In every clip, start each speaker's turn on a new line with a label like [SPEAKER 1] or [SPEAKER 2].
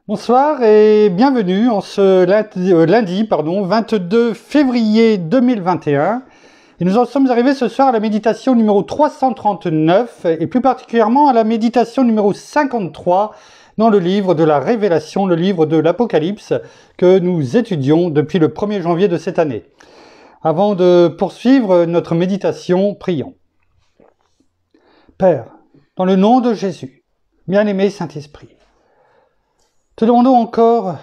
[SPEAKER 1] Bonsoir et bienvenue en ce lundi 22 février 2021. Et nous en sommes arrivés ce soir à la méditation numéro 339 et plus particulièrement à la méditation numéro 53 dans le livre de la Révélation, le livre de l'Apocalypse que nous étudions depuis le 1er janvier de cette année. Avant de poursuivre notre méditation, prions. Père, dans le nom de Jésus, bien-aimé Saint-Esprit, te demandons encore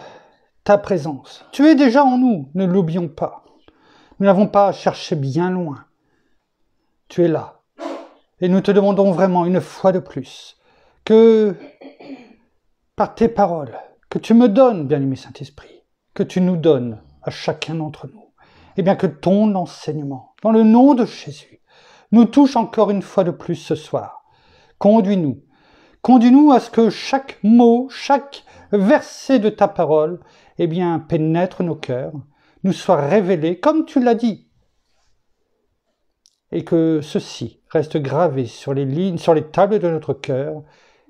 [SPEAKER 1] ta présence. Tu es déjà en nous, ne l'oublions pas. Nous n'avons pas à chercher bien loin. Tu es là. Et nous te demandons vraiment une fois de plus que, par tes paroles, que tu me donnes, bien-aimé Saint-Esprit, que tu nous donnes à chacun d'entre nous, et bien que ton enseignement, dans le nom de Jésus, nous touche encore une fois de plus ce soir. Conduis-nous. Conduis-nous à ce que chaque mot, chaque verset de ta parole, eh bien, pénètre nos cœurs, nous soit révélé comme tu l'as dit, et que ceci reste gravé sur les lignes, sur les tables de notre cœur,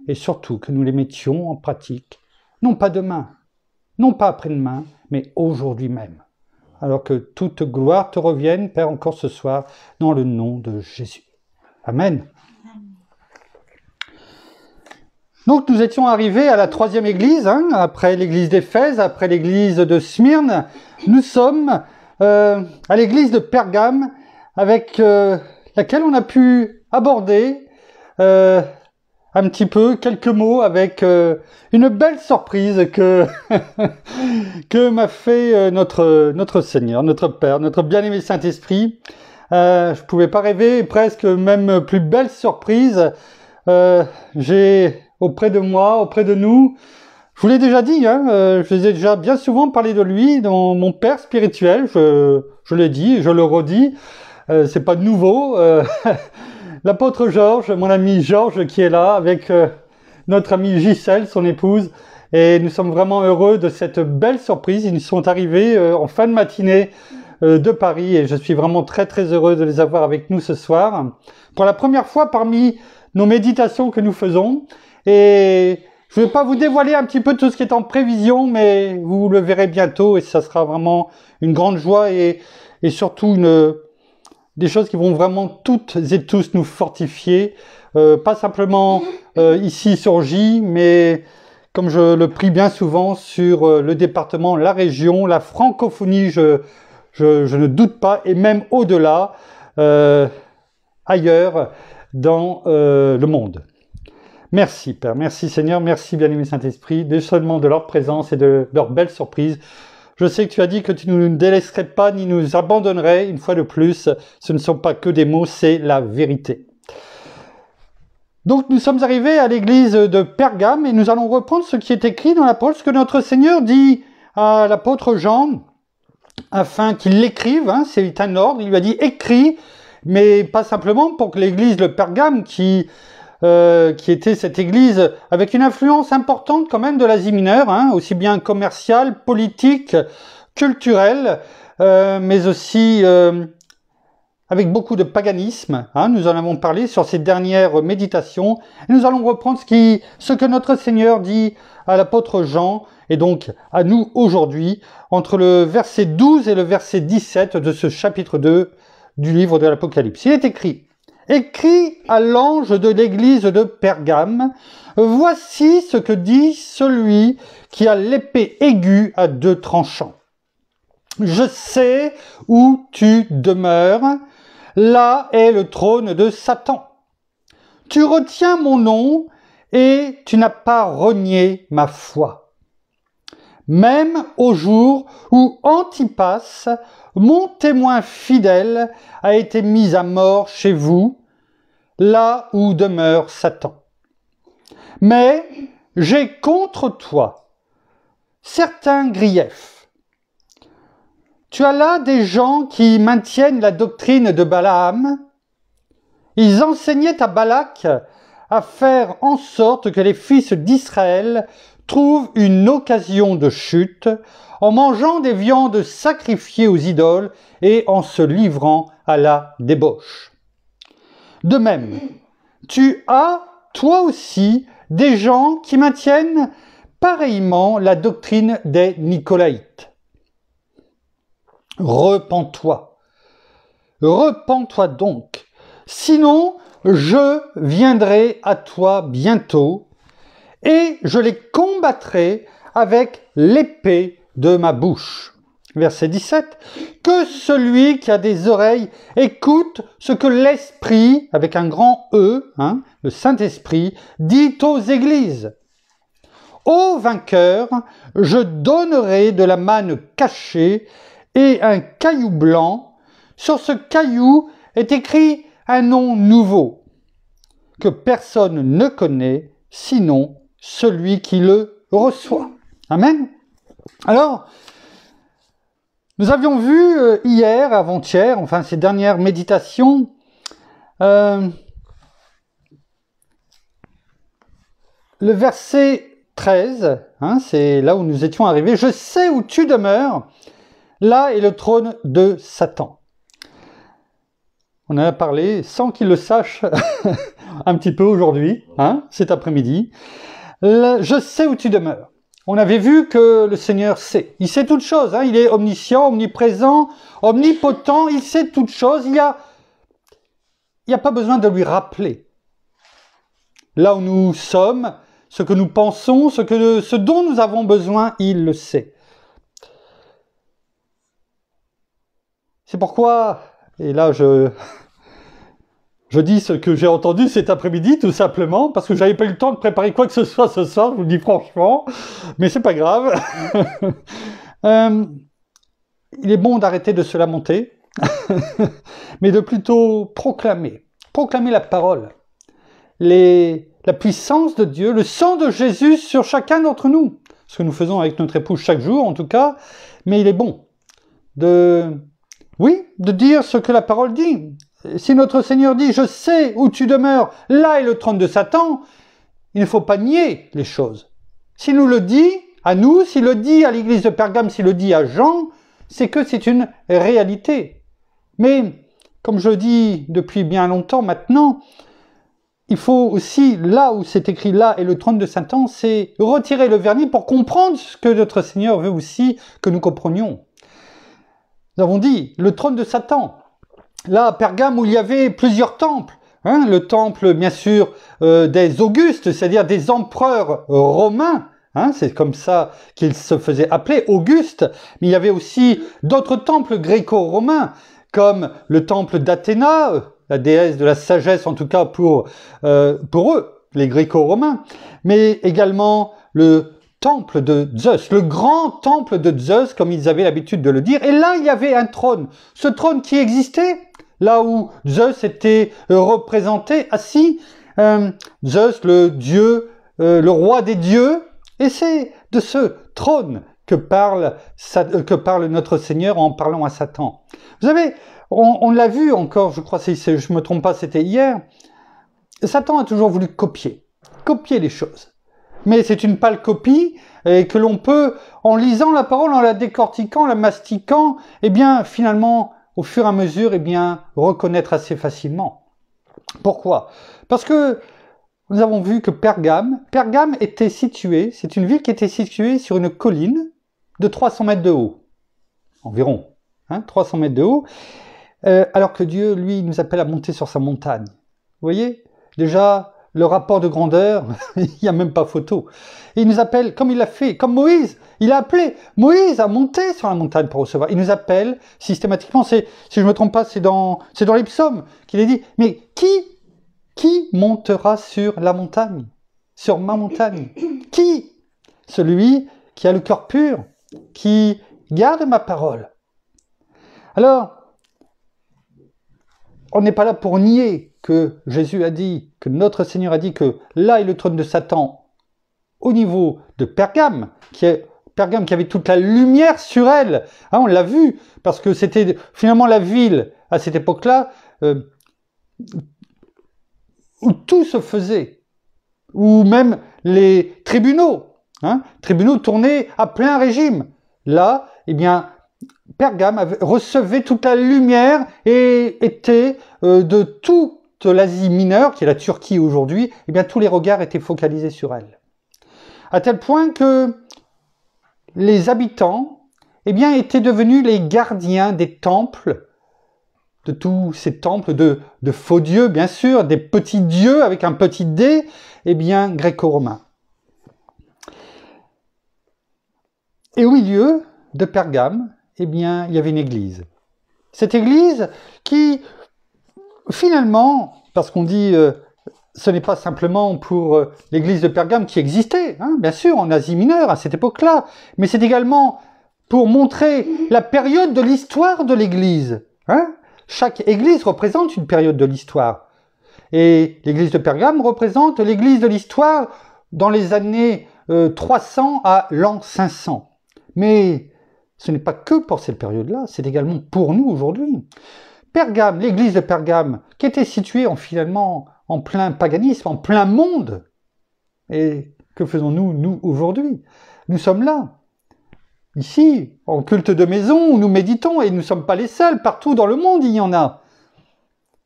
[SPEAKER 1] et surtout que nous les mettions en pratique, non pas demain, non pas après-demain, mais aujourd'hui même. Alors que toute gloire te revienne, Père, encore ce soir, dans le nom de Jésus. Amen. Donc nous étions arrivés à la troisième église, après l'église d'Éphèse, après l'église de Smyrne. Nous sommes à l'église de Pergame, avec laquelle on a pu aborder un petit peu, quelques mots, avec une belle surprise que, que m'a fait notre Seigneur, notre Père, notre bien-aimé Saint-Esprit. Je ne pouvais pas rêver, presque même plus belle surprise. J'ai auprès de moi, auprès de nous. Je vous l'ai déjà dit, je vous ai déjà bien souvent parlé de lui, dans mon père spirituel, je l'ai dit et je le redis, c'est pas nouveau. L'apôtre Georges, mon ami Georges qui est là, avec notre amie Gisèle, son épouse, et nous sommes vraiment heureux de cette belle surprise. Ils nous sont arrivés en fin de matinée de Paris et je suis vraiment très très heureux de les avoir avec nous ce soir. Pour la première fois parmi nos méditations que nous faisons. Et je ne vais pas vous dévoiler un petit peu tout ce qui est en prévision, mais vous le verrez bientôt et ça sera vraiment une grande joie et surtout des choses qui vont vraiment toutes et tous nous fortifier. Pas simplement ici sur J, mais comme je le prie bien souvent sur le département, la région, la francophonie, je ne doute pas, et même au-delà, ailleurs dans le monde. Merci Père, merci Seigneur, merci bien-aimé Saint-Esprit, seulement de leur présence et de leur belle surprise. Je sais que tu as dit que tu ne nous délaisserais pas ni nous abandonnerais, une fois de plus, ce ne sont pas que des mots, c'est la vérité. Donc nous sommes arrivés à l'église de Pergame et nous allons reprendre ce qui est écrit dans la parole, ce que notre Seigneur dit à l'apôtre Jean, afin qu'il l'écrive, c'est un ordre, il lui a dit écris, mais pas simplement pour que l'église de Pergame qui était cette église avec une influence importante quand même de l'Asie mineure, aussi bien commerciale, politique, culturelle, mais aussi avec beaucoup de paganisme. Nous en avons parlé sur ces dernières méditations. Et nous allons reprendre ce que notre Seigneur dit à l'apôtre Jean, et donc à nous aujourd'hui, entre le verset 12 et le verset 17 de ce chapitre 2 du livre de l'Apocalypse. Il est écrit: écrit à l'ange de l'église de Pergame, voici ce que dit celui qui a l'épée aiguë à deux tranchants. Je sais où tu demeures, là est le trône de Satan. Tu retiens mon nom et tu n'as pas renié ma foi. Même au jour où Antipas, mon témoin fidèle, a été mis à mort chez vous, là où demeure Satan. Mais j'ai contre toi certains griefs. Tu as là des gens qui maintiennent la doctrine de Balaam. Ils enseignaient à Balak à faire en sorte que les fils d'Israël trouvent une occasion de chute en mangeant des viandes sacrifiées aux idoles et en se livrant à la débauche. De même, tu as, toi aussi, des gens qui maintiennent pareillement la doctrine des Nicolaïtes. Repens-toi. Repens-toi donc. Sinon, je viendrai à toi bientôt et je les combattrai avec l'épée de ma bouche. Verset 17. Que celui qui a des oreilles écoute ce que l'Esprit, avec un grand E, le Saint-Esprit, dit aux églises. Au vainqueur, je donnerai de la manne cachée et un caillou blanc. Sur ce caillou est écrit un nom nouveau que personne ne connaît, sinon celui qui le reçoit. Amen. Alors, nous avions vu hier, avant-hier, enfin ces dernières méditations, le verset 13, c'est là où nous étions arrivés. Je sais où tu demeures, là est le trône de Satan. On en a parlé sans qu'il le sache un petit peu aujourd'hui, cet après-midi. Je sais où tu demeures. On avait vu que le Seigneur sait. Il sait toutes choses. Il est omniscient, omniprésent, omnipotent. Il sait toutes choses. Il n'y a pas besoin de lui rappeler. Là où nous sommes, ce que nous pensons, ce dont nous avons besoin, il le sait. C'est pourquoi, et là je dis ce que j'ai entendu cet après-midi, tout simplement, parce que j'avais pas eu le temps de préparer quoi que ce soit ce soir, je vous le dis franchement, mais c'est pas grave. Il est bon d'arrêter de se lamenter, mais de plutôt proclamer la parole, la puissance de Dieu, le sang de Jésus sur chacun d'entre nous, ce que nous faisons avec notre épouse chaque jour en tout cas, mais il est bon de dire ce que la parole dit. Si notre Seigneur dit « Je sais où tu demeures, là est le trône de Satan », il ne faut pas nier les choses. S'il nous le dit à nous, s'il le dit à l'église de Pergame, s'il le dit à Jean, c'est que c'est une réalité. Mais, comme je dis depuis bien longtemps maintenant, il faut aussi, là où c'est écrit « là est le trône de Satan », c'est retirer le vernis pour comprendre ce que notre Seigneur veut aussi que nous comprenions. Nous avons dit, le trône de Satan. Là, à Pergame, où il y avait plusieurs temples. Le temple, bien sûr, des Augustes, c'est-à-dire des empereurs romains. C'est comme ça qu'ils se faisaient appeler, Auguste. Mais il y avait aussi d'autres temples gréco-romains, comme le temple d'Athéna, la déesse de la sagesse, en tout cas pour eux, les gréco-romains. Mais également le temple de Zeus, le grand temple de Zeus, comme ils avaient l'habitude de le dire. Et là, il y avait un trône. Ce trône qui existait, là où Zeus était représenté, assis. Zeus, le dieu, le roi des dieux. Et c'est de ce trône que parle notre Seigneur en parlant à Satan. Vous savez, on l'a vu encore, je crois, si je ne me trompe pas, c'était hier. Satan a toujours voulu copier les choses. Mais c'est une pâle copie et que l'on peut, en lisant la parole, en la décortiquant, la mastiquant, finalement, au fur et à mesure, reconnaître assez facilement. Pourquoi? Parce que nous avons vu que Pergame était située, c'est une ville qui était située sur une colline de 300 mètres de haut, environ, 300 mètres de haut, alors que Dieu, lui, nous appelle à monter sur sa montagne. Vous voyez? Déjà, le rapport de grandeur, il n'y a même pas photo. Et il nous appelle, comme il l'a fait, comme Moïse, il a appelé Moïse à monter sur la montagne pour recevoir. Il nous appelle systématiquement, si je ne me trompe pas, c'est dans les psaumes qu'il est dit, mais qui montera sur la montagne? Sur ma montagne? Qui? Celui qui a le cœur pur, qui garde ma parole. Alors, on n'est pas là pour nier que Jésus a dit, que notre Seigneur a dit que là est le trône de Satan au niveau de Pergame, qui avait toute la lumière sur elle. On l'a vu, parce que c'était finalement la ville, à cette époque-là, où tout se faisait, où même les tribunaux tournaient à plein régime. Là, Pergame recevait toute la lumière et était de toute l'Asie mineure, qui est la Turquie aujourd'hui, tous les regards étaient focalisés sur elle. à tel point que les habitants eh bien, étaient devenus les gardiens des temples, de tous ces temples de faux dieux, bien sûr, des petits dieux avec un petit d, eh bien, gréco-romains. Et au milieu de Pergame, eh bien, il y avait une église. Cette église qui, finalement, parce qu'on dit ce n'est pas simplement pour l'église de Pergame qui existait, hein, bien sûr, en Asie mineure à cette époque-là, mais c'est également pour montrer la période de l'histoire de l'église. Hein. Chaque église représente une période de l'histoire. Et l'église de Pergame représente l'église de l'histoire dans les années 300 à l'an 500. Mais ce n'est pas que pour cette période-là, c'est également pour nous aujourd'hui. Pergame, l'église de Pergame, qui était située finalement en plein paganisme, en plein monde. Et que faisons-nous, nous, aujourd'hui? Nous sommes là, ici, en culte de maison, où nous méditons, et nous ne sommes pas les seuls, partout dans le monde il y en a.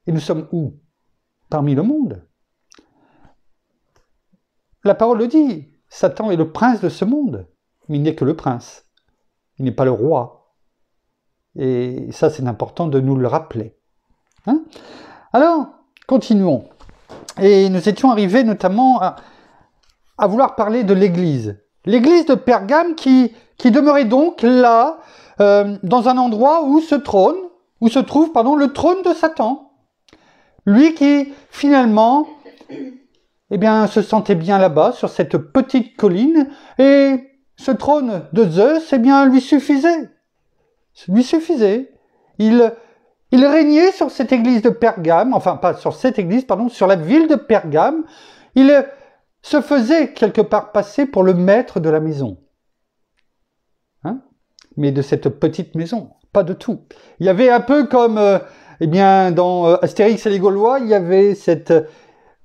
[SPEAKER 1] Et nous sommes où? Parmi le monde. La parole le dit, Satan est le prince de ce monde, mais il n'est que le prince. Il n'est pas le roi. Et ça, c'est important de nous le rappeler. Hein? Alors, continuons. Et nous étions arrivés notamment à vouloir parler de l'église. L'église de Pergame qui demeurait donc là, dans un endroit où se trouve le trône de Satan. Lui qui, finalement, eh bien, se sentait bien là-bas, sur cette petite colline, et ce trône de Zeus, eh bien, lui suffisait. Lui suffisait. Il régnait sur cette église de Pergame, enfin pas sur cette église, pardon, sur la ville de Pergame. Il se faisait quelque part passer pour le maître de la maison. Hein? Mais de cette petite maison, pas de tout. Il y avait un peu comme, eh bien, dans Astérix et les Gaulois, il y avait cet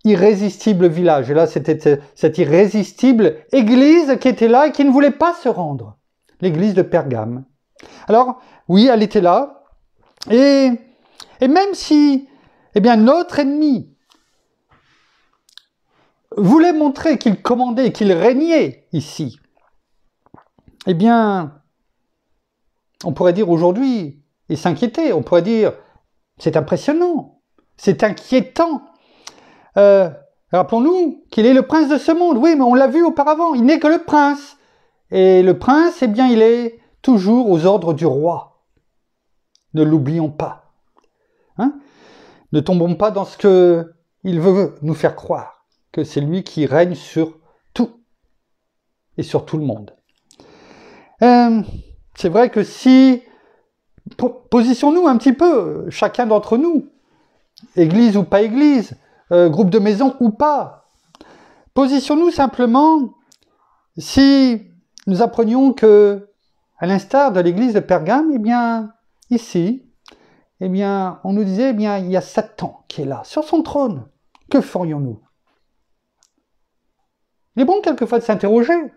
[SPEAKER 1] irrésistible village. Et là, c'était cette irrésistible église qui était là et qui ne voulait pas se rendre. L'église de Pergame. Alors, oui, elle était là. Et même si, eh bien, notre ennemi voulait montrer qu'il commandait, qu'il régnait ici, eh bien, on pourrait dire aujourd'hui, et s'inquiéter, on pourrait dire, c'est impressionnant, c'est inquiétant. Rappelons-nous qu'il est le prince de ce monde. Oui, mais on l'a vu auparavant, il n'est que le prince. Et le prince, eh bien, il est toujours aux ordres du roi. Ne l'oublions pas. Hein? Ne tombons pas dans ce qu'il veut nous faire croire, que c'est lui qui règne sur tout et sur tout le monde. C'est vrai que si, positionnons-nous un petit peu, chacun d'entre nous, église ou pas église, groupe de maison ou pas, positionnons-nous simplement si nous apprenions que, à l'instar de l'église de Pergame, eh bien, ici, eh bien, on nous disait, eh bien, il y a Satan qui est là, sur son trône. Que ferions-nous? Il est bon quelquefois de s'interroger,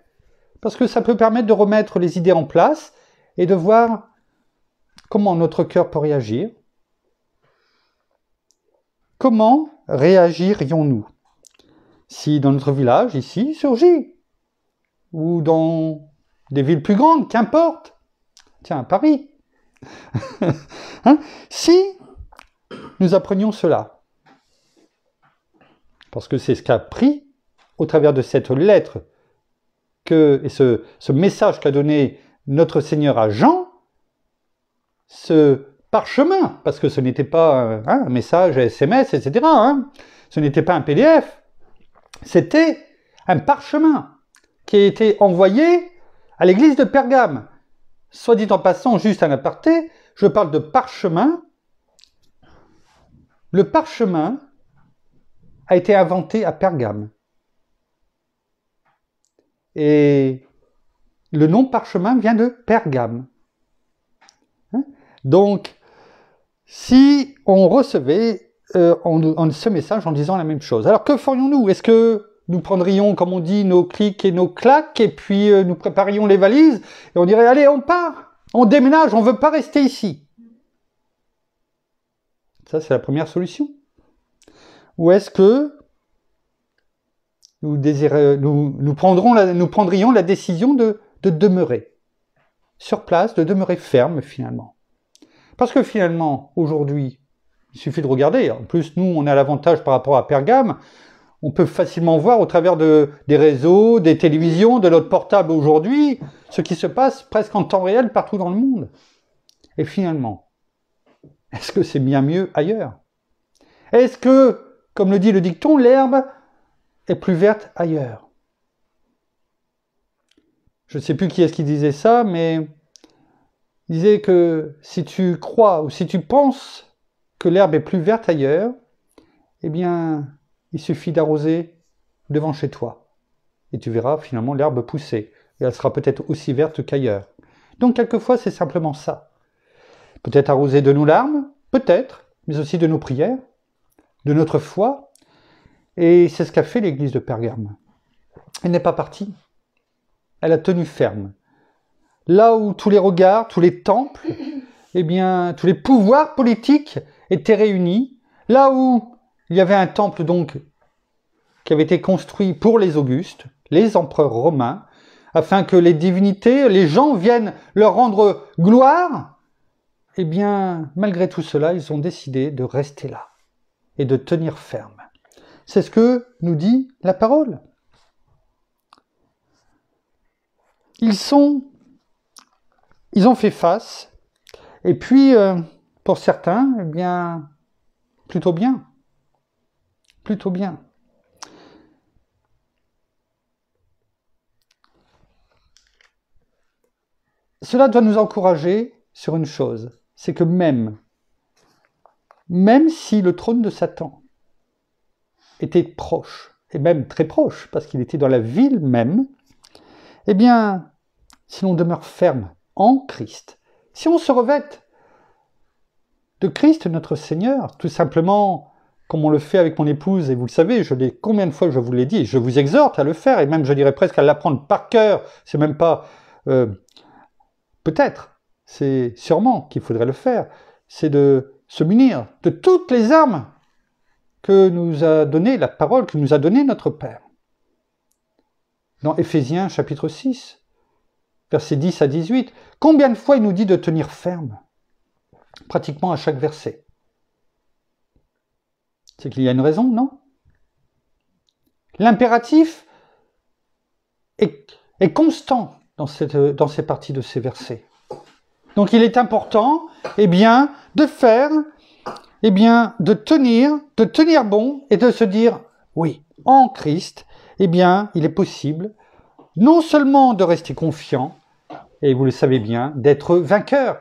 [SPEAKER 1] parce que ça peut permettre de remettre les idées en place et de voir comment notre cœur peut réagir. Comment réagirions-nous si dans notre village, ici, surgit, ou dans des villes plus grandes, qu'importe, tiens, à Paris, hein? Si nous apprenions cela, parce que c'est ce qu'a pris au travers de cette lettre et ce message qu'a donné notre Seigneur à Jean, ce parchemin, parce que ce n'était pas un message SMS, etc. Hein, ce n'était pas un PDF, c'était un parchemin qui a été envoyé à l'église de Pergame. Soit dit en passant, juste un aparté, je parle de parchemin. Le parchemin a été inventé à Pergame. Et le nom parchemin vient de Pergame. Hein? Donc, si on recevait ce message en disant la même chose, alors que ferions-nous? Est-ce que nous prendrions, comme on dit, nos clics et nos claques, et puis nous préparions les valises, et on dirait, allez, on part, on déménage, on ne veut pas rester ici? Ça, c'est la première solution. Ou est-ce que nous prendrions la décision de demeurer sur place, de demeurer ferme finalement. Parce que finalement, aujourd'hui, il suffit de regarder. En plus, nous, on a l'avantage par rapport à Pergame. On peut facilement voir au travers des réseaux, des télévisions, de notre portable aujourd'hui, ce qui se passe presque en temps réel partout dans le monde. Et finalement, est-ce que c'est bien mieux ailleurs? Est-ce que, comme le dit le dicton, l'herbe est plus verte ailleurs? Je ne sais plus qui est-ce qui disait ça, mais il disait que si tu crois ou si tu penses que l'herbe est plus verte ailleurs, eh bien, il suffit d'arroser devant chez toi. Et tu verras finalement l'herbe pousser. Et elle sera peut-être aussi verte qu'ailleurs. Donc, quelquefois, c'est simplement ça. Peut-être arroser de nos larmes, peut-être, mais aussi de nos prières, de notre foi. Et c'est ce qu'a fait l'église de Pergame. Elle n'est pas partie. Elle a tenu ferme. Là où tous les regards, tous les temples, eh bien, tous les pouvoirs politiques étaient réunis, là où il y avait un temple donc qui avait été construit pour les Augustes, les empereurs romains, afin que les divinités, les gens viennent leur rendre gloire, eh bien, malgré tout cela, ils ont décidé de rester là et de tenir ferme. C'est ce que nous dit la parole. Ils ont fait face, et puis, pour certains, eh bien, plutôt bien. Plutôt bien. Cela doit nous encourager sur une chose, c'est que même si le trône de Satan était proche, et même très proche, parce qu'il était dans la ville même, eh bien, si l'on demeure ferme en Christ, si on se revête de Christ notre Seigneur, tout simplement comme on le fait avec mon épouse, et vous le savez, combien de fois je vous l'ai dit, je vous exhorte à le faire, et même je dirais presque à l'apprendre par cœur, c'est même pas... peut-être, c'est sûrement qu'il faudrait le faire, c'est de se munir de toutes les armes que nous a donné la parole, que nous a donné notre Père. Dans Éphésiens chapitre 6, versets 10 à 18, combien de fois il nous dit de tenir ferme? Pratiquement à chaque verset. C'est qu'il y a une raison, non? L'impératif est constant dans ces parties de ces versets. Donc il est important, eh bien, de faire, eh bien, de tenir bon et de se dire, oui, en Christ, eh bien, il est possible non seulement de rester confiant, et vous le savez bien, d'être vainqueur,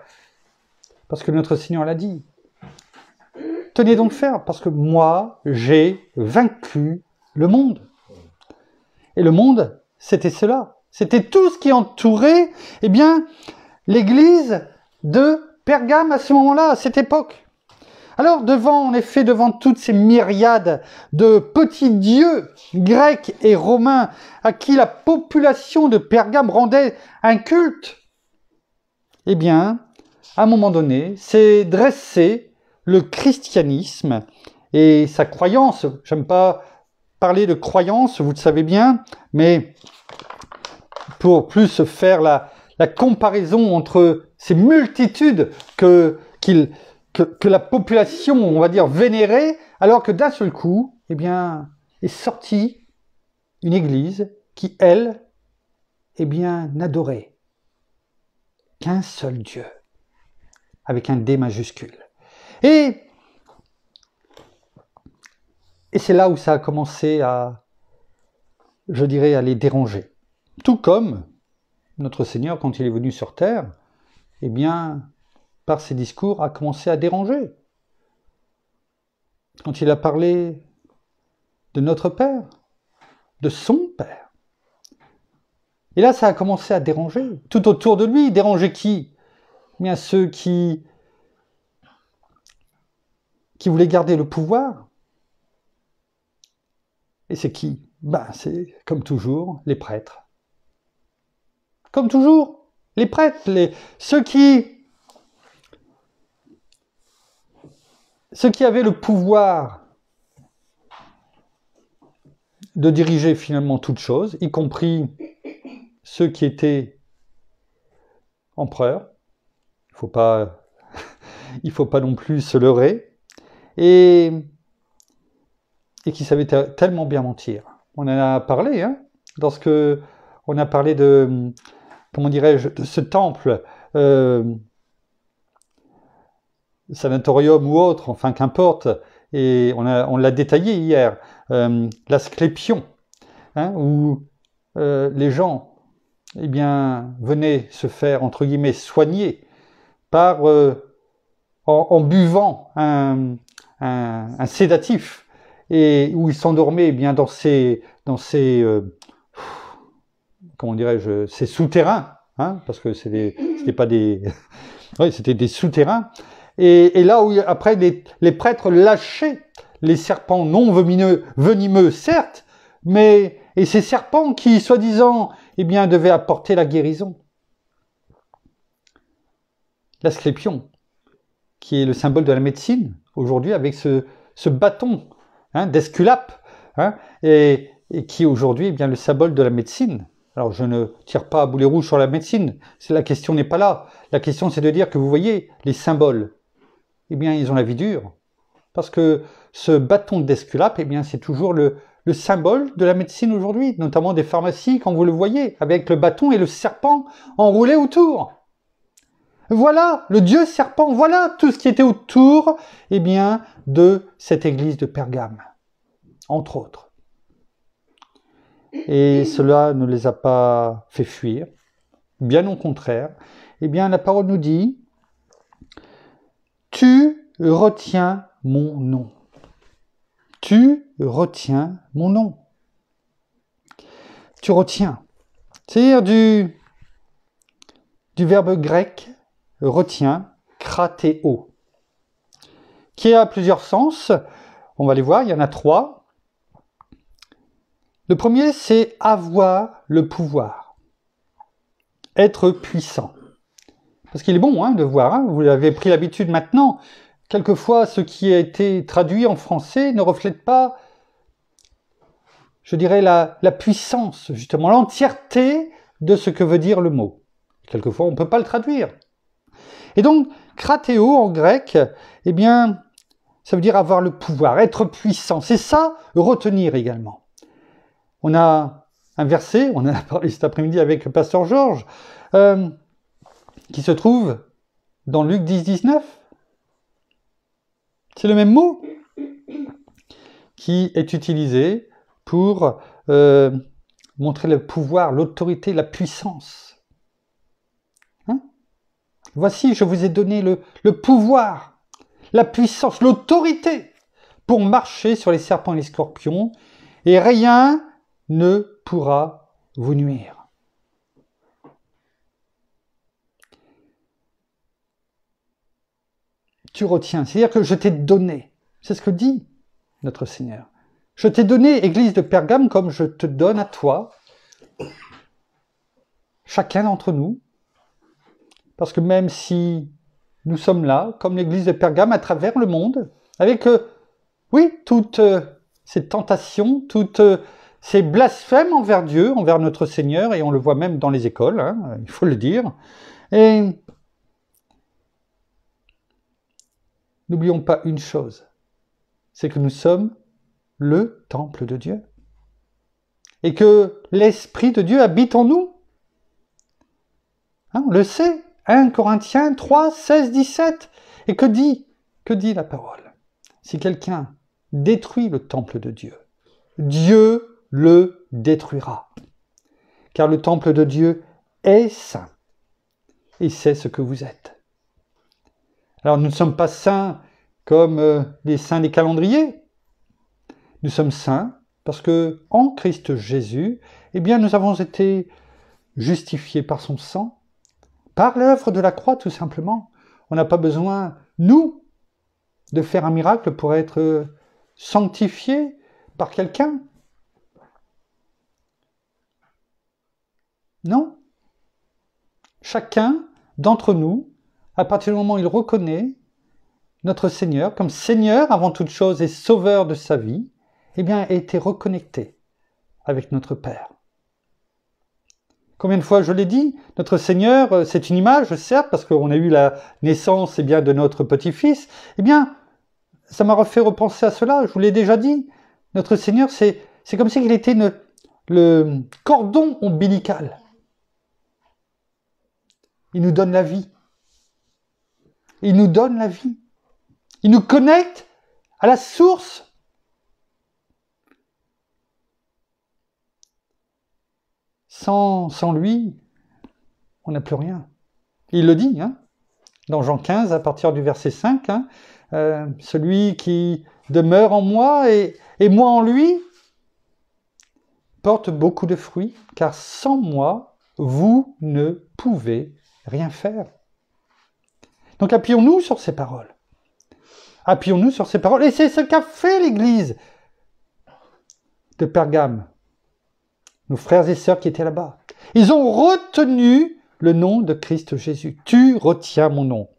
[SPEAKER 1] parce que notre Seigneur l'a dit. Tenez donc ferme, parce que moi, j'ai vaincu le monde. Et le monde, c'était cela. C'était tout ce qui entourait, eh bien, l'église de Pergame à ce moment-là, à cette époque. Alors, en effet, devant toutes ces myriades de petits dieux grecs et romains à qui la population de Pergame rendait un culte, eh bien, à un moment donné, s'est dressé le christianisme et sa croyance. J'aime pas parler de croyance, vous le savez bien, mais pour plus faire la comparaison entre ces multitudes que la population, on va dire, vénérait, alors que d'un seul coup, eh bien, est sortie une église qui, elle, eh bien, n'adorait qu'un seul Dieu, avec un D majuscule. Et c'est là où ça a commencé à, je dirais, à les déranger. Tout comme notre Seigneur, quand il est venu sur terre, eh bien, par ses discours, a commencé à déranger. Quand il a parlé de notre Père, de son Père. Et là, ça a commencé à déranger. Tout autour de lui, déranger qui? Eh bien, ceux qui voulaient garder le pouvoir. Et c'est qui? C'est, comme toujours, les prêtres. Comme toujours, les prêtres, ceux qui avaient le pouvoir de diriger finalement toutes choses, y compris ceux qui étaient empereurs. Il faut pas non plus se leurrer. Et qui savaient tellement bien mentir. On en a parlé, hein, lorsque on a parlé de, comment dirais-je, de ce temple, sanatorium ou autre, enfin qu'importe, et on l'a détaillé hier, l'Asclépion, hein, où les gens, eh bien, venaient se faire, entre guillemets, soigner par, en buvant un sédatif, et où ils s'endormaient, eh bien, dans ces comment dirais-je, ces souterrains, hein, parce que c'était pas des, oui, c'était des souterrains. Et là où après les prêtres lâchaient les serpents non venimeux, certes, mais et ces serpents qui, soi-disant, eh bien, devaient apporter la guérison. L'Asclépion, qui est le symbole de la médecine aujourd'hui, avec ce bâton, hein, d'Esculape, hein, et qui est aujourd'hui, eh bien, le symbole de la médecine. Alors, je ne tire pas à boulet rouge sur la médecine, la question n'est pas là. La question, c'est de dire que vous voyez, les symboles, eh bien, ils ont la vie dure. Parce que ce bâton d'Esculape, eh bien, c'est toujours le symbole de la médecine aujourd'hui, notamment des pharmacies, quand vous le voyez, avec le bâton et le serpent enroulé autour. Voilà le dieu serpent, voilà tout ce qui était autour, eh bien, de cette église de Pergame, entre autres. Et cela ne les a pas fait fuir, bien au contraire. Eh bien, la parole nous dit, tu retiens mon nom. Tu retiens mon nom. Tu retiens. C'est-à-dire du verbe grec retient, kratéo, qui a plusieurs sens. On va les voir, il y en a 3. Le premier, c'est avoir le pouvoir, être puissant. Parce qu'il est bon, hein, de voir, hein, vous avez pris l'habitude maintenant. Quelquefois, ce qui a été traduit en français ne reflète pas, je dirais, la puissance, justement, l'entièreté de ce que veut dire le mot. Quelquefois, on ne peut pas le traduire. Et donc, kratéo en grec, eh bien, ça veut dire avoir le pouvoir, être puissant. C'est ça, retenir également. On a un verset, on en a parlé cet après-midi avec le pasteur Georges, qui se trouve dans Luc 10, 19. C'est le même mot qui est utilisé pour montrer le pouvoir, l'autorité, la puissance. Hein? Voici, je vous ai donné le pouvoir, la puissance, l'autorité pour marcher sur les serpents et les scorpions, et rien ne pourra vous nuire. Tu retiens, c'est-à-dire que je t'ai donné, c'est ce que dit notre Seigneur. Je t'ai donné, Église de Pergame, comme je te donne à toi, chacun d'entre nous, parce que même si nous sommes là, comme l'Église de Pergame, à travers le monde, avec, oui, toutes ces tentations, toutes ces blasphèmes envers Dieu, envers notre Seigneur, et on le voit même dans les écoles, hein, il faut le dire. Et n'oublions pas une chose, c'est que nous sommes le temple de Dieu. Et que l'Esprit de Dieu habite en nous. Hein, on le sait, 1 Corinthiens 3, 16, 17. Et que dit la parole? Si quelqu'un détruit le temple de Dieu, Dieu le détruira. Car le temple de Dieu est saint. Et c'est ce que vous êtes. Alors nous ne sommes pas saints comme les saints des calendriers. Nous sommes saints parce que en Christ Jésus, eh bien nous avons été justifiés par son sang, par l'œuvre de la croix tout simplement. On n'a pas besoin, nous, de faire un miracle pour être sanctifiés par quelqu'un. Non. Chacun d'entre nous, à partir du moment où il reconnaît notre Seigneur comme Seigneur avant toute chose et Sauveur de sa vie, eh bien, a été reconnecté avec notre Père. Combien de fois je l'ai dit, notre Seigneur, c'est une image, certes, parce qu'on a eu la naissance de notre petit-fils. Eh bien, ça m'a fait repenser à cela, je vous l'ai déjà dit. Notre Seigneur, c'est comme s'il était le cordon ombilical. Il nous donne la vie. Il nous donne la vie. Il nous connecte à la source. Sans lui, on n'a plus rien. Il le dit, dans Jean 15, à partir du verset 5, celui qui demeure en moi et moi en lui, porte beaucoup de fruits, car sans moi, vous ne pouvez rien faire. Donc appuyons-nous sur ces paroles. Appuyons-nous sur ces paroles. Et c'est ce qu'a fait l'Église de Pergame. Nos frères et sœurs qui étaient là-bas. Ils ont retenu le nom de Christ Jésus. Tu retiens mon nom.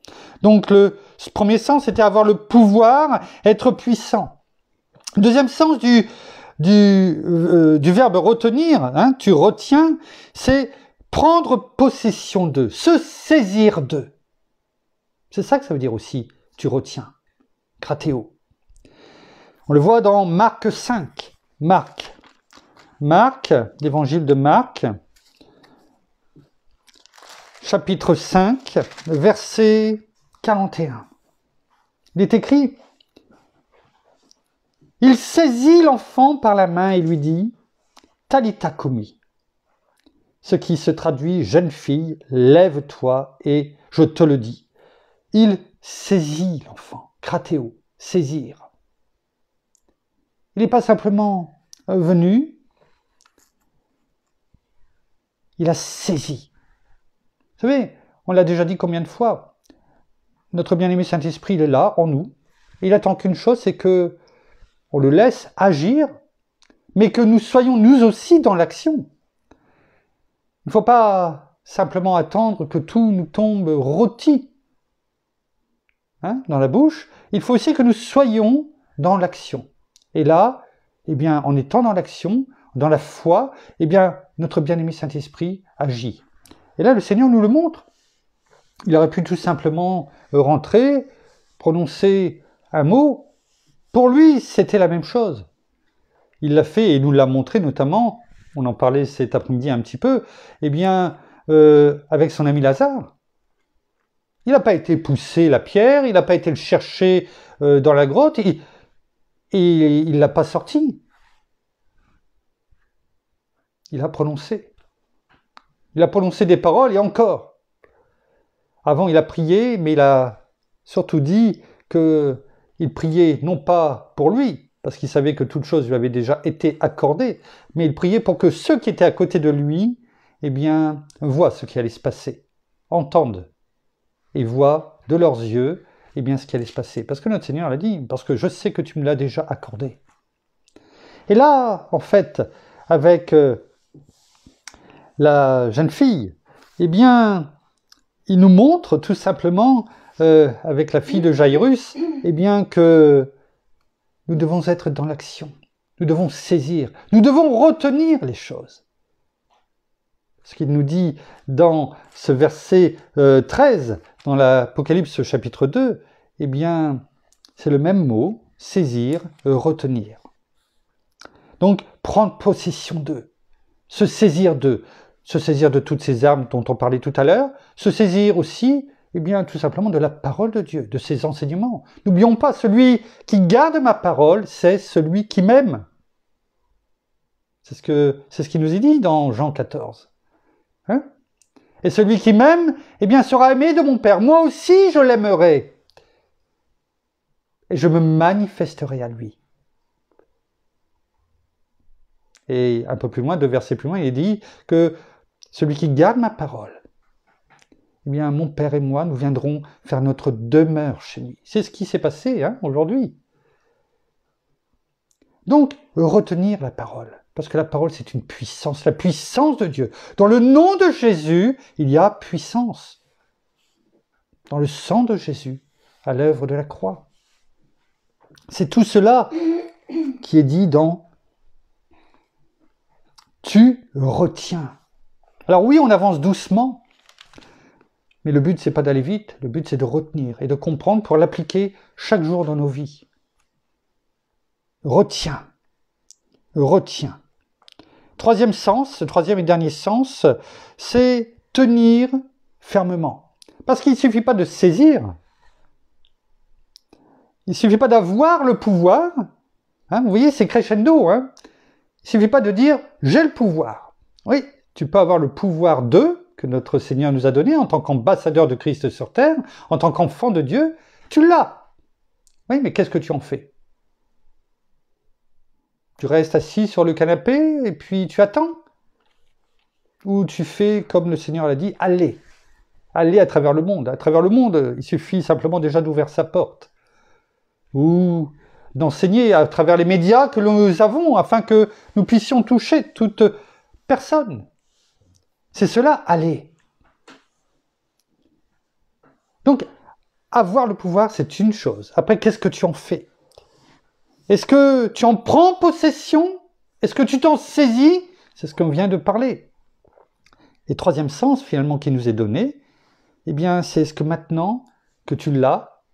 [SPEAKER 1] Donc le premier sens, c'était avoir le pouvoir, être puissant. Deuxième sens du verbe retenir, tu retiens, c'est prendre possession d'eux, se saisir d'eux. C'est ça que ça veut dire aussi, tu retiens. Kratéo. On le voit dans Marc 5. Marc, l'évangile de Marc, chapitre 5, verset 41. Il est écrit, il saisit l'enfant par la main et lui dit, Talitha Kumi, ce qui se traduit, jeune fille, lève-toi et je te le dis. Il saisit l'enfant, kratéo, saisir. Il n'est pas simplement venu, il a saisi. Vous savez, on l'a déjà dit combien de fois, notre bien-aimé Saint-Esprit, il est là, en nous, et il attend qu'une chose, c'est que on le laisse agir, mais que nous soyons nous aussi dans l'action. Il ne faut pas simplement attendre que tout nous tombe rôti dans la bouche, il faut aussi que nous soyons dans l'action. Et là, en étant dans l'action, dans la foi, notre bien-aimé Saint-Esprit agit. Et là, le Seigneur nous le montre. Il aurait pu tout simplement rentrer, prononcer un mot. Pour lui, c'était la même chose. Il l'a fait et nous l'a montré notamment, on en parlait cet après-midi un petit peu, avec son ami Lazare. Il n'a pas été pousser la pierre, il n'a pas été le chercher dans la grotte, et il ne l'a pas sorti. Il a prononcé. Il a prononcé des paroles et encore. Avant, il a prié, mais il a surtout dit qu'il priait non pas pour lui, parce qu'il savait que toute chose lui avait déjà été accordée, mais il priait pour que ceux qui étaient à côté de lui, voient ce qui allait se passer, entendent et voient de leurs yeux, ce qui allait se passer. Parce que notre Seigneur l'a dit, parce que je sais que tu me l'as déjà accordé. Et là, en fait, avec la jeune fille, il nous montre tout simplement, avec la fille de Jairus, que nous devons être dans l'action. Nous devons saisir. Nous devons retenir les choses. Ce qu'il nous dit dans ce verset 13, dans l'Apocalypse chapitre 2, c'est le même mot, saisir, retenir. Donc, prendre possession d'eux, se saisir d'eux, se saisir de toutes ces armes dont on parlait tout à l'heure, se saisir aussi, tout simplement de la parole de Dieu, de ses enseignements. N'oublions pas, celui qui garde ma parole, c'est celui qui m'aime. C'est ce qu'il nous est dit dans Jean 14. Et celui qui m'aime, sera aimé de mon Père. Moi aussi, je l'aimerai. Et je me manifesterai à lui. Et un peu plus loin, 2 versets plus loin, il est dit que celui qui garde ma parole, mon Père et moi, nous viendrons faire notre demeure chez lui. C'est ce qui s'est passé aujourd'hui. Donc, retenir la parole. Parce que la parole, c'est une puissance, la puissance de Dieu. Dans le nom de Jésus, il y a puissance. Dans le sang de Jésus, à l'œuvre de la croix. C'est tout cela qui est dit dans tu retiens. Alors oui, on avance doucement, mais le but, c'est pas d'aller vite, le but, c'est de retenir et de comprendre pour l'appliquer chaque jour dans nos vies. Retiens. Retiens. Troisième sens, le troisième et dernier sens, c'est tenir fermement. Parce qu'il ne suffit pas de saisir, il ne suffit pas d'avoir le pouvoir, hein, vous voyez, c'est crescendo, hein. Il ne suffit pas de dire « j'ai le pouvoir ». Oui, tu peux avoir le pouvoir que notre Seigneur nous a donné en tant qu'ambassadeur de Christ sur terre, en tant qu'enfant de Dieu, tu l'as. Oui, mais qu'est-ce que tu en fais? Tu restes assis sur le canapé et puis tu attends? Ou tu fais, comme le Seigneur l'a dit, aller à travers le monde. À travers le monde, il suffit simplement déjà d'ouvrir sa porte. Ou d'enseigner à travers les médias que nous avons, afin que nous puissions toucher toute personne. C'est cela, aller. Donc, avoir le pouvoir, c'est une chose. Après, qu'est-ce que tu en fais? Est-ce que tu en prends possession? Est-ce que tu t'en saisis? C'est ce qu'on vient de parler. Et troisième sens, finalement, qui nous est donné, eh bien, c'est ce que maintenant que tu l'as,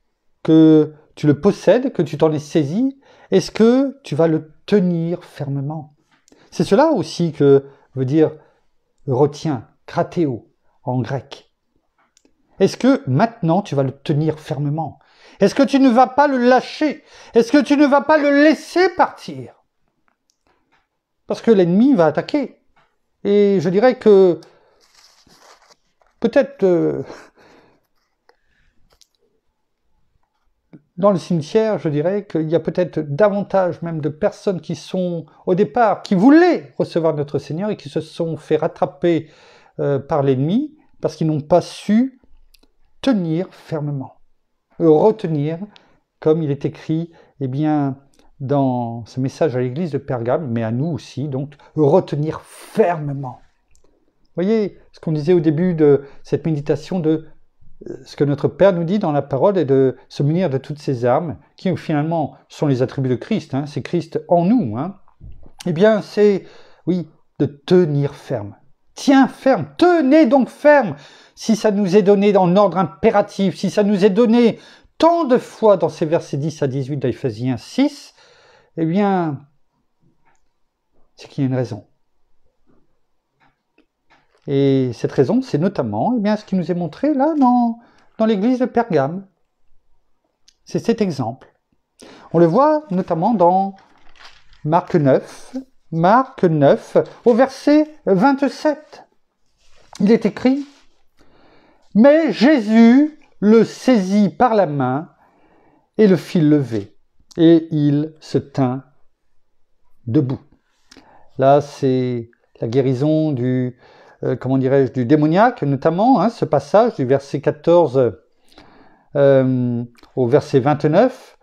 [SPEAKER 1] que tu le possèdes, que tu t'en es saisi, est-ce que tu vas le tenir fermement? C'est cela aussi que veut dire retiens, krateo, en grec. Est-ce que maintenant tu vas le tenir fermement? Est-ce que tu ne vas pas le lâcher? Est-ce que tu ne vas pas le laisser partir? Parce que l'ennemi va attaquer. Et je dirais que peut-être dans le cimetière, je dirais qu'il y a peut-être davantage même de personnes qui sont au départ, qui voulaient recevoir notre Seigneur et qui se sont fait rattraper par l'ennemi parce qu'ils n'ont pas su tenir fermement, retenir, comme il est écrit, eh bien, dans ce message à l'église de Pergame, mais à nous aussi, donc retenir fermement. Vous voyez ce qu'on disait au début de cette méditation, de ce que notre Père nous dit dans la parole est de se munir de toutes ces armes, qui finalement sont les attributs de Christ, hein, c'est Christ en nous. Hein. Eh bien, c'est, oui, de tenir ferme. Tiens ferme, tenez donc ferme. Si ça nous est donné dans l'ordre impératif, si ça nous est donné tant de fois dans ces versets 10 à 18 d'Éphésiens 6, eh bien, c'est qu'il y a une raison. Et cette raison, c'est notamment eh bien, ce qui nous est montré là dans l'église de Pergame. C'est cet exemple. On le voit notamment dans Marc 9, au verset 27. Il est écrit « Mais Jésus le saisit par la main et le fit lever, et il se tint debout. » Là, c'est la guérison du démoniaque, notamment, hein, ce passage du verset 14 au verset 29.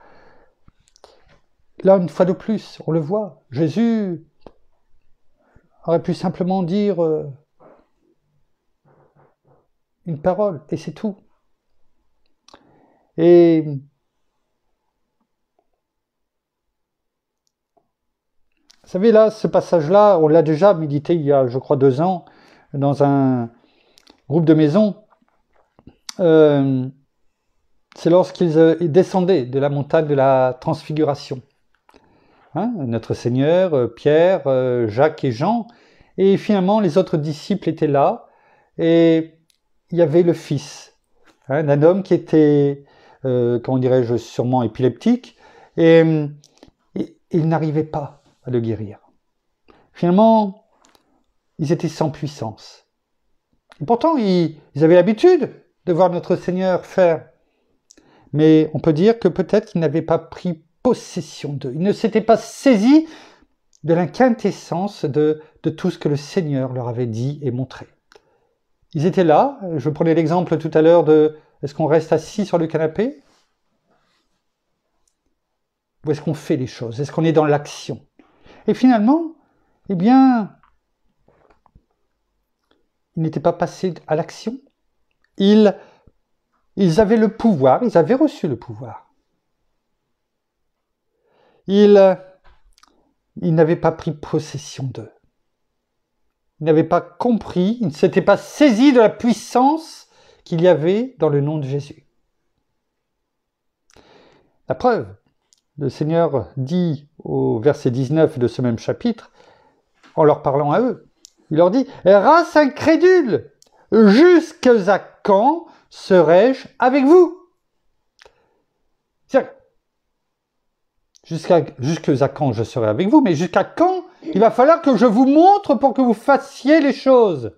[SPEAKER 1] Là, une fois de plus, on le voit, Jésus aurait pu simplement dire une parole, et c'est tout. Et vous savez, là, ce passage-là, on l'a déjà médité il y a, je crois, 2 ans, dans un groupe de maison. C'est lorsqu'ils descendaient de la montagne de la transfiguration. Hein, notre Seigneur, Pierre, Jacques et Jean, et finalement les autres disciples étaient là, et il y avait le fils d'un homme qui était, sûrement épileptique, et il n'arrivait pas à le guérir. Finalement, ils étaient sans puissance. Et pourtant, ils avaient l'habitude de voir notre Seigneur faire. Mais on peut dire que peut-être qu'ils n'avaient pas pris possession d'eux. Ils ne s'étaient pas saisis de la quintessence de tout ce que le Seigneur leur avait dit et montré. Ils étaient là. Je prenais l'exemple tout à l'heure de est-ce qu'on reste assis sur le canapé? Ou est-ce qu'on fait les choses? Est-ce qu'on est dans l'action? Et finalement, eh bien, ils n'étaient pas passés à l'action. Ils avaient le pouvoir, ils avaient reçu le pouvoir. Ils n'avaient pas pris possession d'eux. il n'avait pas compris, il ne s'était pas saisi de la puissance qu'il y avait dans le nom de Jésus. La preuve, le Seigneur dit au verset 19 de ce même chapitre, en leur parlant à eux, il leur dit « Race incrédule, jusqu'à quand serai-je avec vous ?» Jusqu'à quand je serai avec vous, mais jusqu'à quand il va falloir que je vous montre pour que vous fassiez les choses,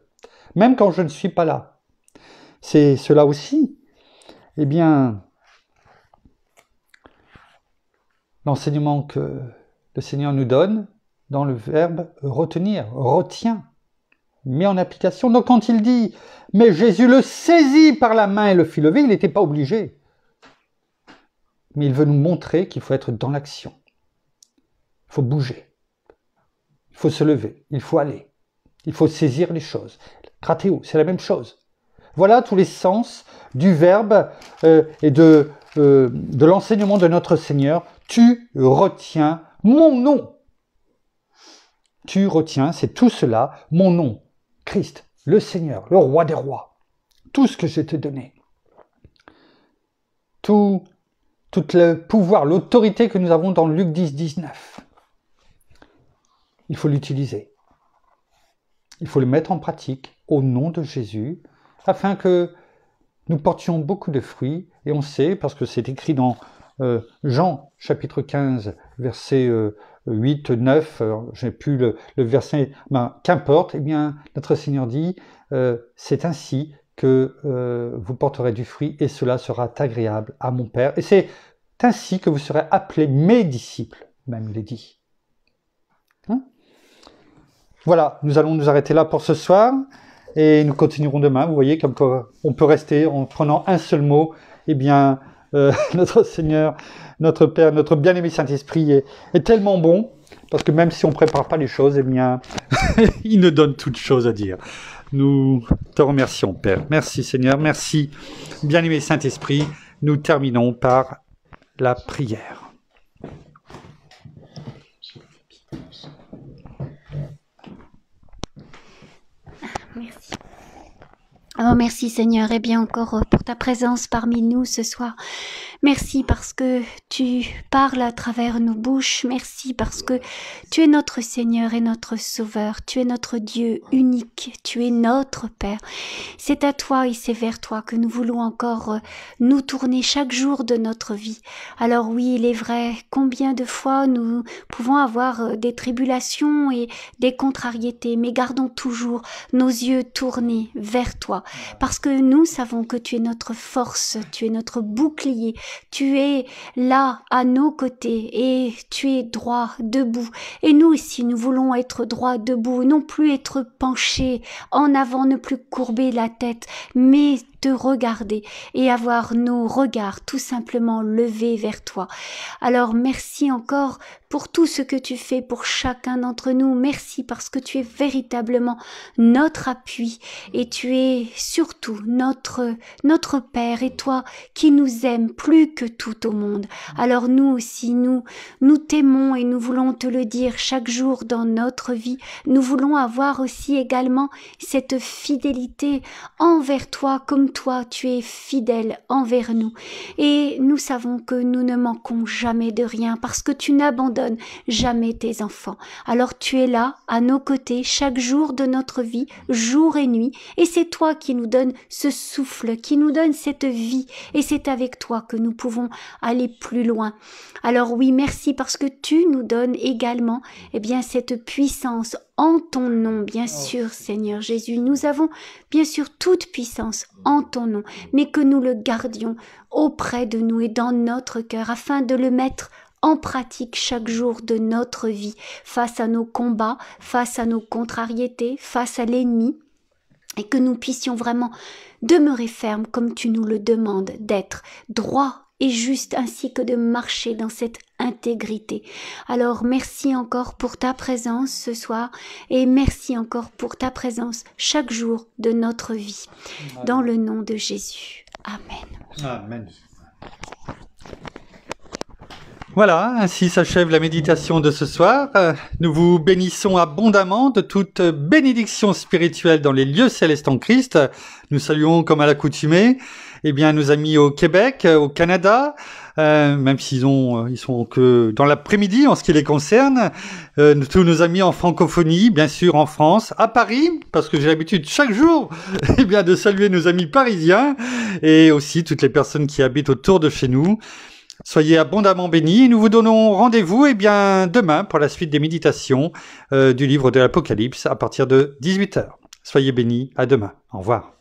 [SPEAKER 1] même quand je ne suis pas là. C'est cela aussi, eh bien, l'enseignement que le Seigneur nous donne dans le verbe retenir, retient, met en application. Donc quand il dit, mais Jésus le saisit par la main et le fit lever, il n'était pas obligé. Mais il veut nous montrer qu'il faut être dans l'action. Il faut bouger. Il faut se lever. Il faut aller. Il faut saisir les choses. Krateo, c'est la même chose. Voilà tous les sens du verbe et de l'enseignement de notre Seigneur. Tu retiens mon nom. Tu retiens, c'est tout cela, mon nom. Christ, le Seigneur, le roi des rois. Tout ce que je t'ai donné. Tout le pouvoir, l'autorité que nous avons dans Luc 10, 19. Il faut l'utiliser. Il faut le mettre en pratique au nom de Jésus, afin que nous portions beaucoup de fruits. Et on sait, parce que c'est écrit dans Jean, chapitre 15, verset 8, 9, je n'ai plus le verset, ben, qu'importe, eh bien, notre Seigneur dit, c'est ainsi que vous porterez du fruit, et cela sera agréable à mon Père. Et c'est ainsi que vous serez appelés mes disciples, même il est dit. Hein? Voilà, nous allons nous arrêter là pour ce soir, et nous continuerons demain. Vous voyez, comme on peut rester en prenant un seul mot, eh bien, notre Seigneur, notre Père, notre bien-aimé Saint-Esprit est tellement bon, parce que même si on ne prépare pas les choses, eh bien, il nous donne toutes choses à dire. Nous te remercions, Père. Merci, Seigneur. Merci, bien-aimé Saint-Esprit. Nous terminons par la prière.
[SPEAKER 2] Merci. Oh, merci Seigneur, et bien encore pour ta présence parmi nous ce soir. Merci parce que tu parles à travers nos bouches. Merci parce que tu es notre Seigneur et notre Sauveur. Tu es notre Dieu unique. Tu es notre Père. C'est à toi et c'est vers toi que nous voulons encore nous tourner chaque jour de notre vie. Alors oui, il est vrai, combien de fois nous pouvons avoir des tribulations et des contrariétés, mais gardons toujours nos yeux tournés vers toi. Parce que nous savons que tu es notre force, tu es notre bouclier, tu es là à nos côtés et tu es droit, debout. Et nous aussi, nous voulons être droit, debout, non plus être penchés en avant, ne plus courber la tête, mais te regarder et avoir nos regards tout simplement levés vers toi. Alors merci encore pour tout ce que tu fais pour chacun d'entre nous. Merci parce que tu es véritablement notre appui et tu es surtout notre Père et toi qui nous aimes plus que tout au monde. Alors nous aussi, nous t'aimons et nous voulons te le dire chaque jour dans notre vie. Nous voulons avoir aussi également cette fidélité envers toi comme toi, tu es fidèle envers nous. Et nous savons que nous ne manquons jamais de rien parce que tu n'abandonnes jamais tes enfants. Alors tu es là, à nos côtés, chaque jour de notre vie, jour et nuit. Et c'est toi qui nous donnes ce souffle, qui nous donne cette vie. Et c'est avec toi que nous pouvons aller plus loin. Alors oui, merci parce que tu nous donnes également, eh bien, cette puissance en ton nom, bien sûr, Seigneur Jésus. Nous avons bien sûr toute puissance en ton nom, mais que nous le gardions auprès de nous et dans notre cœur afin de le mettre en pratique chaque jour de notre vie, face à nos combats, face à nos contrariétés, face à l'ennemi, et que nous puissions vraiment demeurer fermes comme tu nous le demandes, d'être droit et juste, ainsi que de marcher dans cette intégrité. Alors merci encore pour ta présence ce soir et merci encore pour ta présence chaque jour de notre vie. Amen. Dans le nom de Jésus. Amen.
[SPEAKER 1] Amen. Voilà, ainsi s'achève la méditation de ce soir. Nous vous bénissons abondamment de toute bénédiction spirituelle dans les lieux célestes en Christ. Nous saluons comme à l'accoutumée, nos amis au Québec, au Canada, même s'ils sont que dans l'après-midi en ce qui les concerne. Tous nos amis en francophonie, bien sûr en France, à Paris, parce que j'ai l'habitude chaque jour, de saluer nos amis parisiens et aussi toutes les personnes qui habitent autour de chez nous. Soyez abondamment bénis et nous vous donnons rendez-vous demain pour la suite des méditations du livre de l'Apocalypse à partir de 18h. Soyez bénis, à demain. Au revoir.